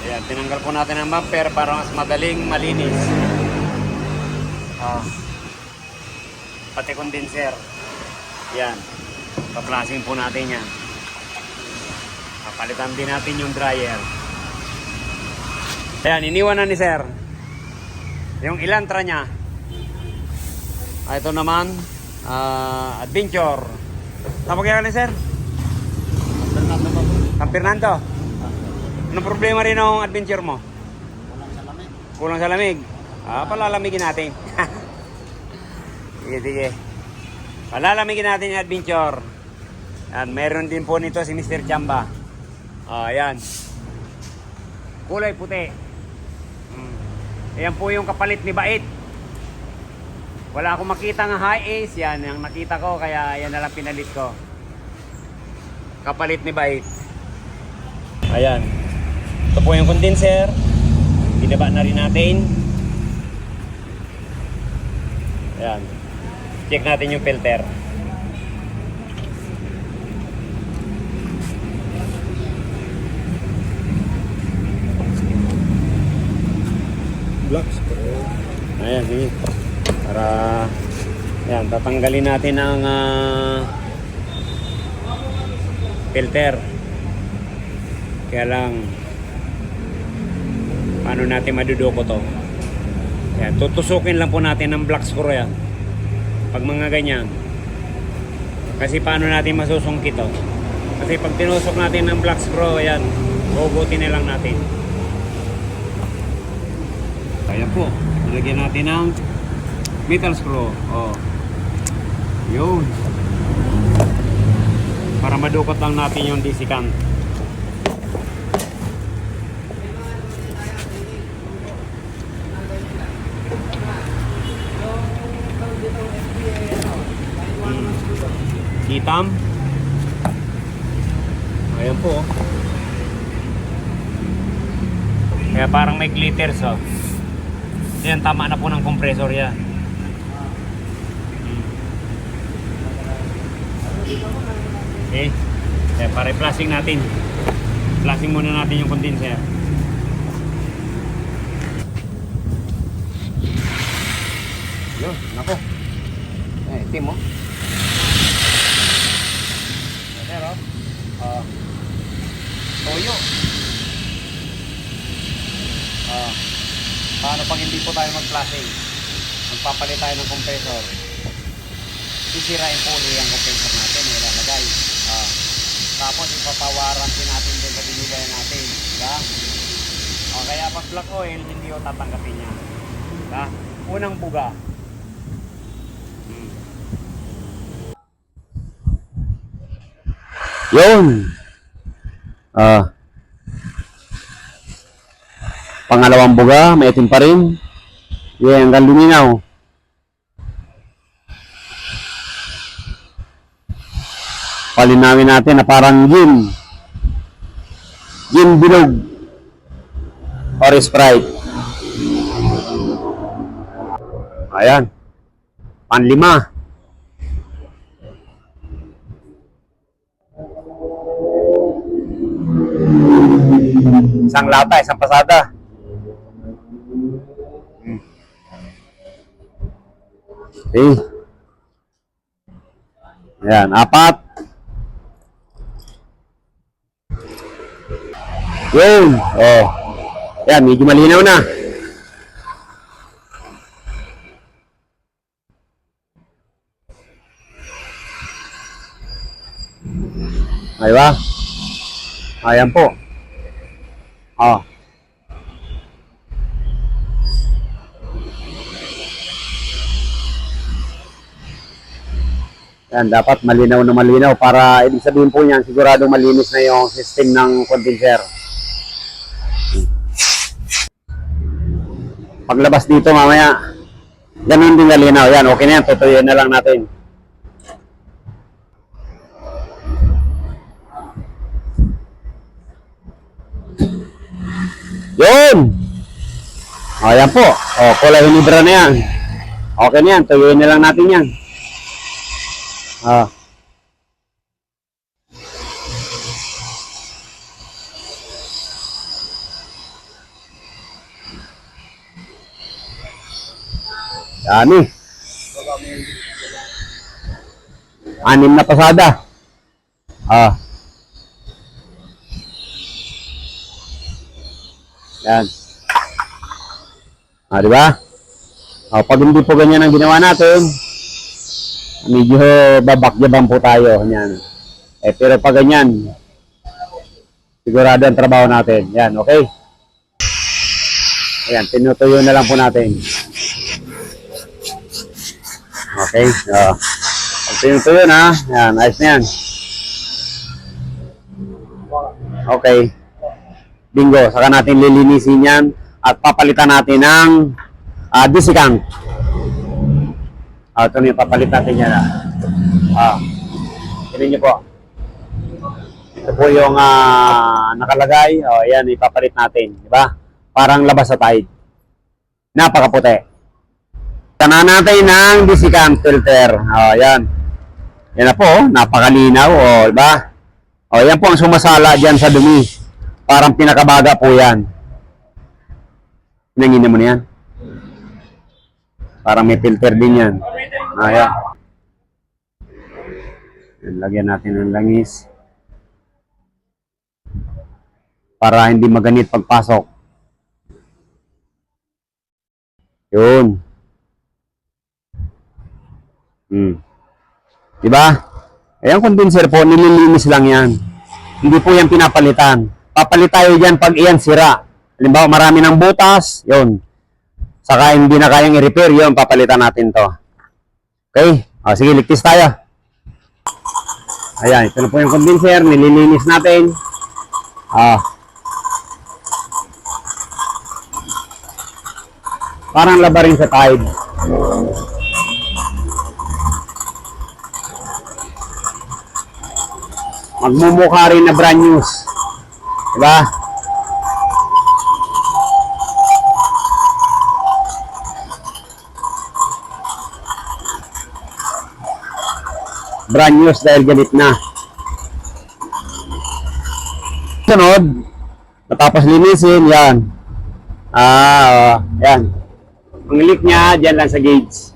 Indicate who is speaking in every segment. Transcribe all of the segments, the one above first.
Speaker 1: Ayan, tinanggal po natin ang bumper para mas madaling malinis. Pati condenser. Ayan, pa-flashing po natin yan. Papalitan din natin yung dryer. Ayan, iniwan na ni sir yung Elantra niya. Ito naman, Adventure. Tama kaya ni sir? San Fernando. Anong problema rin ang Adventure mo?
Speaker 2: Kulang sa lamig.
Speaker 1: Kulang sa lamig. Palalamigin natin. Sige, sige. Palalamigin natin yung Adventure. Yan, meron din po nito si Mr. Chamba. Ayan. Kulay puti. Ayan po yung kapalit ni Bait. Wala akong makita ng high ace. Yan, yung nakita ko. Kaya yan na lang pinalit ko. Kapalit ni Bait. Ayan. Ito po yung condenser. Binaba na rin natin. Ayan. Check natin yung filter.
Speaker 2: Blocks.
Speaker 1: Ayan, sige. Para, ayan, tatanggalin natin ang filter. Kaya lang, paano natin maduduko to? Ayan, tutusukin lang po natin ng black screw yan. Pag mga ganyan. Kasi paano natin masusungkit to? Kasi pag tinusok natin ng black screw, ayan, hugutin na lang natin. Ayan po, ilagyan natin ng metal screw. Yun. Para madukot lang natin yung DC cam. Hitam. Ayan po. Kaya parang may glitters yan, tama na po ng compressor yan. Okay. Kaya para i-flashing natin. Flashing muna natin yung condenser. Yun, nako. Itim mo. Pero, toyo. Paano pag hindi po tayo mag-flashing? Magpapalit tayo ng compressor. Sisirain po ulit ang compressor natin. Ilalagay. Tapos ipapawaranty natin din sa binilay natin. Diba? Kaya pag black oil, hindi ko tatanggapin niya. Diba? Unang buga. Yun! Pangalawang buga, may itim pa rin. Yan, hanggang luminaw. Palinawin natin na parang gin. Gin bilog. Or Sprite. Ayan. Panlima. Isang lata, isang pasada. Okay. Ayan, 4. Yun. Ayan, medyo malinaw na. Ay ba? Ayan po. Yan, dapat malinaw na malinaw para ibig sabihin po niyan, sigurado malinis na yung system ng condenser. Paglabas dito mamaya, ganun din malinaw. Yan, okay na yan. Tutuyuin na lang natin. Yun! Ayan po. Kulay hinibra na yan. Okay na yan. Tuyuin na lang natin yan.
Speaker 2: Dami. 6 na pasada. Yan. Di ba? Pag hindi po ganyan ang ginawa natin, medyo babakyaban po tayo. Yan. Pero pag ganyan, sigurado ang trabaho natin. Yan, okay? Ayan, tinutuyo na lang po natin. Okay. Pag tinutuyo na, yan, ayos na yan. Okay. Bingo, saka natin lilinisin yan at papalitan natin ng disikang. Ito na yung papalit natin yan. Tignan nyo po. Ito po yung nakalagay. Yan, ipapalit natin. Diba? Parang labas sa tide. Napakaputi. Sana natin ng disikang filter. Yan. Yan na po. Napakalinaw. Diba? Yan po ang sumasala dyan sa dumi. Parang pinakabaga po yan. Pinanginin mo na yan. Parang may filter din yan. Ayan. Lagyan natin ng langis. Para hindi maganit pagpasok. Yun. Diba? Ayan, condenser po, nililinis lang yan. Hindi po yan pinapalitan. Papalit tayo dyan pag iyan sira. Halimbawa, marami ng butas, yun. Saka hindi na kayang i-repair, yun, papalitan natin to. Okay? Sige, ligtis tayo. Ayan, ito na po yung condenser, nililinis natin. Parang laba rin sa tide. Magmumukha rin na brand news. Diba? Brand news dahil galit na. Sunod, matapos linisin, yan. Yan. Ang leak niya, dyan lang sa gauge.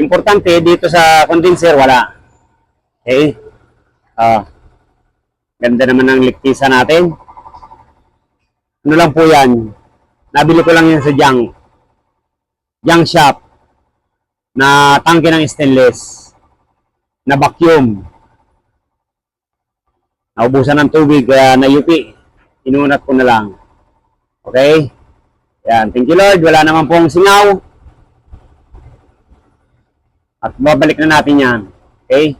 Speaker 2: Importante, dito sa condenser, wala. Okay? Ganda naman ng liktisa natin. Ano lang po yan? Nabili ko lang yan sa junk shop na tangke ng stainless na vacuum. Naubusan ng tubig kaya nayupi. Inunat ko na lang. Okay? Yan. Thank you Lord. Wala naman pong singaw. At babalik na natin yan. Okay?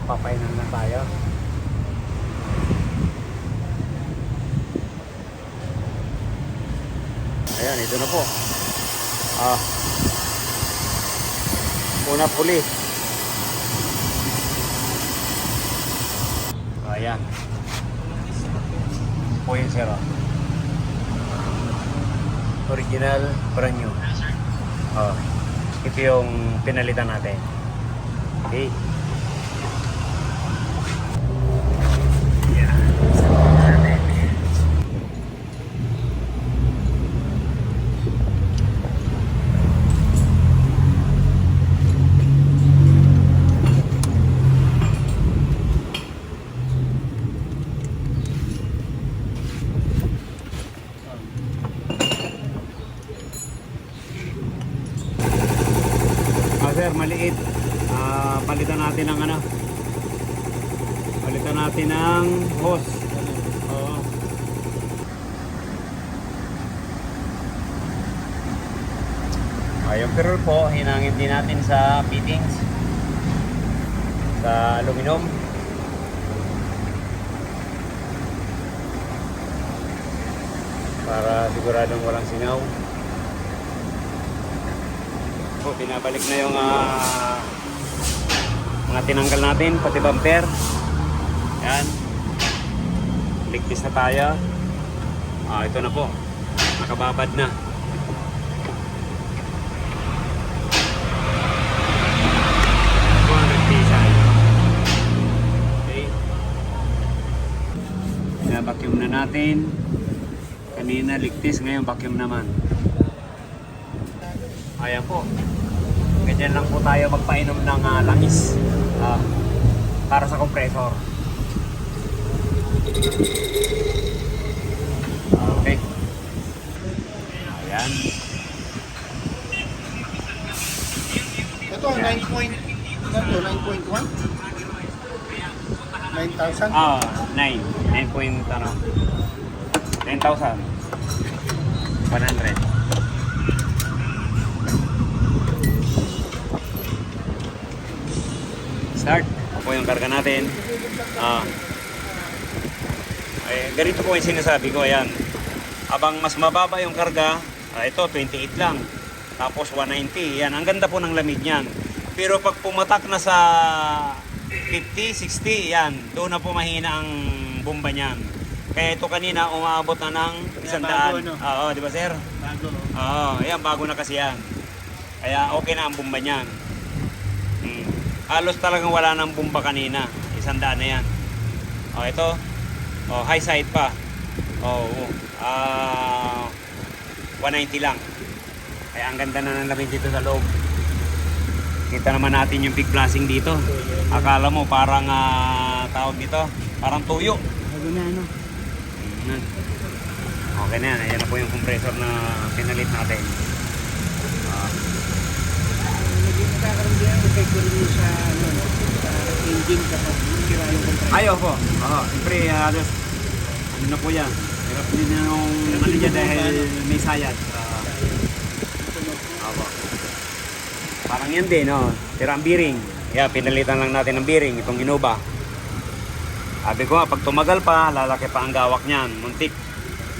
Speaker 2: Papainan na tayo. Ayan, ito na po. Una puli. Ayan. Po yung zero. Original, brand new. Ito yung pinalitan natin. Okay. Sir, maliit. Palitan natin ng ano? Palitan natin ng hose.
Speaker 1: Yung ferrule po, hinangin din natin sa fittings. Sa aluminum. Para siguradong walang singaw. So, binabalik na yung mga tinanggal natin, pati bumper. Yan. Ligtis na tayo. Ito na po. Nakababad na. Okay. Vacuum na natin. Kanina ligtis, ngayon vacuum naman. Ayan po. Ganyan lang po tayo magpainom ng langis para sa compressor. Okay. Ayan.
Speaker 3: Ito, 9.1? 9,000?
Speaker 1: 9 point ano? 9,100. Start. Ako yung karga natin. Ganito po yung sinasabi ko. Ayan. Abang mas mababa yung karga, ito 28 lang. Tapos 190. Yan. Ang ganda po ng lamig niyan. Pero pag pumatak na sa 50, 60, yan. Doon na po mahina ang bomba niyan. Kaya ito kanina umaabot na ng 100.
Speaker 3: bago, no?
Speaker 1: Oo, di ba sir?
Speaker 3: Bago.
Speaker 1: Oo, ayan, bago na kasi yan. Kaya okay na ang bomba niyan. Halos talagang wala nang bomba kanina. 100 na yan. Ito. High side pa. 190 lang. Kaya ang ganda na ng lamig dito sa loob. Kita naman natin yung big flashing dito. Akala mo parang tawag dito, parang tuyo.
Speaker 3: Bago na, ano?
Speaker 1: Okay na yan. Ayan na po yung compressor na pinalit natin.
Speaker 3: Nagkakaroon din ang effect ko rin sa, sa engine kapag sira yung compressor.
Speaker 1: Ayaw po. Siyempre, halos, ano na po yan. Hirap din na yung ano dyan dahil may sayad. Parang yan din, no? Tira ang bearing. Pinalitan lang natin ng bearing, itong Innova. Sabi ko nga, pag tumagal pa, lalaki pa ang gawak niyan.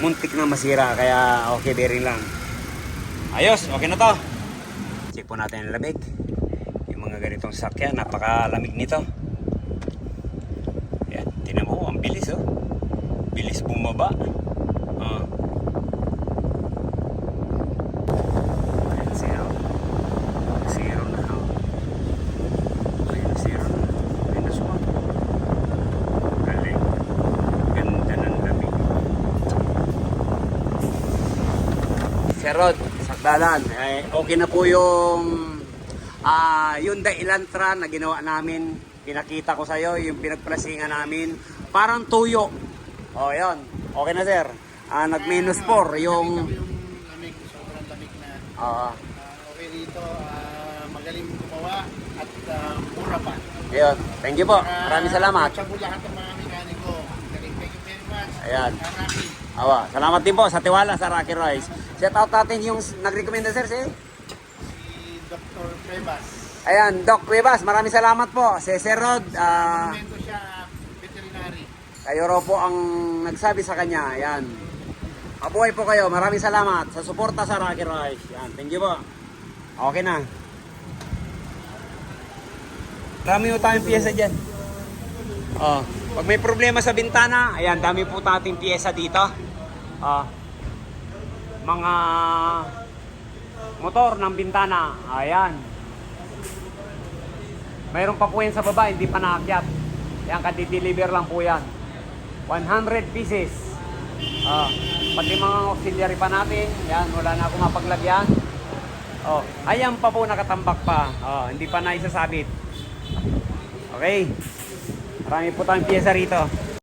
Speaker 1: Muntik na masira, kaya okay, bearing lang. Ayos, okay na to. Check po natin ang lamig. Yung mga ganitong sakyan, napakalamig nito. Yan, tinan mo, ang bilis, oh. Bilis bumaba. Ayan siya, oh. Zero na, oh. Ayan, zero na. Minus 1. Galing. Ganda ng lamig. Sir Rod, sakdalan. Okay na po yung Hyundai Elantra na ginawa namin. Pinakita ko sa'yo yung pinagplasingan namin. Parang tuyo. Yun. Okay na sir. Nag-minus 4 yung...
Speaker 3: lamig, sobrang lamig na. Okay dito, magaling gumawa at mura pa.
Speaker 1: Ayun. Thank you po. Maraming salamat.
Speaker 3: Sa lahat ng mga mekaniko. Thank you very much.
Speaker 1: Ayan.
Speaker 3: Rocky.
Speaker 1: Salamat din po sa tiwala sa Rocky Rice. Shout out natin yung nag-recommenda sir, si
Speaker 3: Dr. Prebas.
Speaker 1: Ayan, Doc Cuevas, maraming salamat po. Si Sir Rod,
Speaker 3: Monumento siya, veterinary.
Speaker 1: kayo raw po ang nagsabi sa kanya. Ayan. Mabuhay po kayo. Maraming salamat sa suporta sa Rocky Rice. Ayan, thank you po. Okay na. Dami po tayong piyesa dyan. Pag may problema sa bintana, ayan, dami po nating piyesa dito. Mga motor ng bintana. Ayan. Mayroon pa po yan sa baba, hindi pa naakyat. Yan, kadi-deliver lang po yan. 100 pieces. Pati mga auxiliary pa natin. Yan, wala na akong mapaglagyan. Ayan pa po, nakatambak pa. Hindi pa naisasabit. Okay. Marami po tayong piyesa rito.